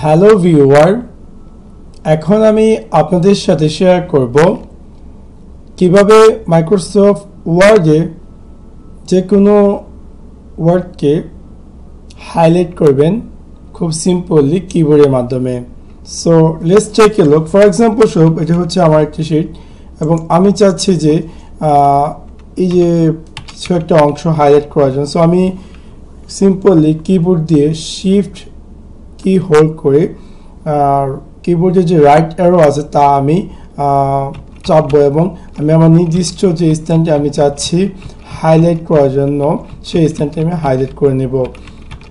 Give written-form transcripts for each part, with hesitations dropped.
Hello viewer, এখন আমি আপনাদের সাথে শেয়ার করব কিভাবে মাইক্রোসফট ওয়ার্ডে যে কোনো ওয়ার্ডকে হাইলাইট করবেন খুব সিম্পলি কিবোর্ডের মাধ্যমে। So let's take a look. For example স্বরূপ এটা হচ্ছে আমার একটি শিট এবং আমি চাচ্ছি যে এই যে কিছু একটা অংশ হাইলাইট করার জন্য। সো আমি সিম্পলি কিবোর্ড দিয়ে শিফট কি হোল্ড করে আর কিবোর্ডে যে রাইট অ্যারো আছে তা আমি চাপবো এবং আমি আমার নির্দিষ্ট যে স্থানটি আমি চাচ্ছি হাইলাইট করার জন্য সেই স্থানটি আমি হাইলাইট করে নেব।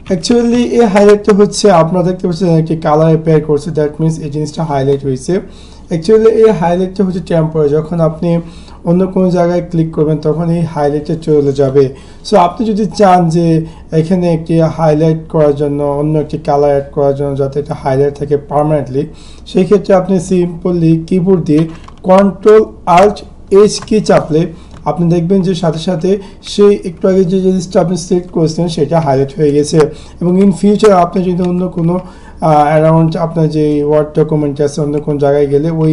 অ্যাকচুয়ালি এই হাইলাইটটা হচ্ছে আপনারা দেখতে পাচ্ছেন একটি কালার অ্যাপিয়ার করছে, দ্যাট মিনস এই জিনিসটা হাইলাইট হয়েছে। অ্যাকচুয়ালি এই হাইলাইটটা হচ্ছে টেম্পোরারি, যখন আপনি অন্য কোনো জায়গায় ক্লিক করবেন তখন এই হাইলাইটটা চলে যাবে। সো আপনি যদি চান যে এখানে একটি হাইলাইট করার জন্য অন্য একটি কালার অ্যাড করার জন্য যাতে একটা হাইলাইট থাকে পার্মানেন্টলি, সেই ক্ষেত্রে আপনি সিম্পলি কিবোর্ড দিয়ে Ctrl+Alt+H কি চাপলে আপনি দেখবেন যে সাথে সাথে সেই একটু আগে যে জিনিসটা আপনি সিলেক্ট করেছিলেন সেটা হাইলাইট হয়ে গেছে। এবং ইন ফিউচার আপনি যদি অন্য কোনো অ্যারাউন্ড আপনার যে ওয়ার্ড ডকুমেন্ট আছে অন্য কোনো জায়গায় গেলে ওই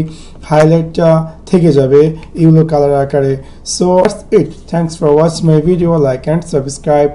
হাইলাইটটা থেকে যাবে ইয়েলো কালার আকারে। So that's it. Thanks for watching my video. Like and subscribe.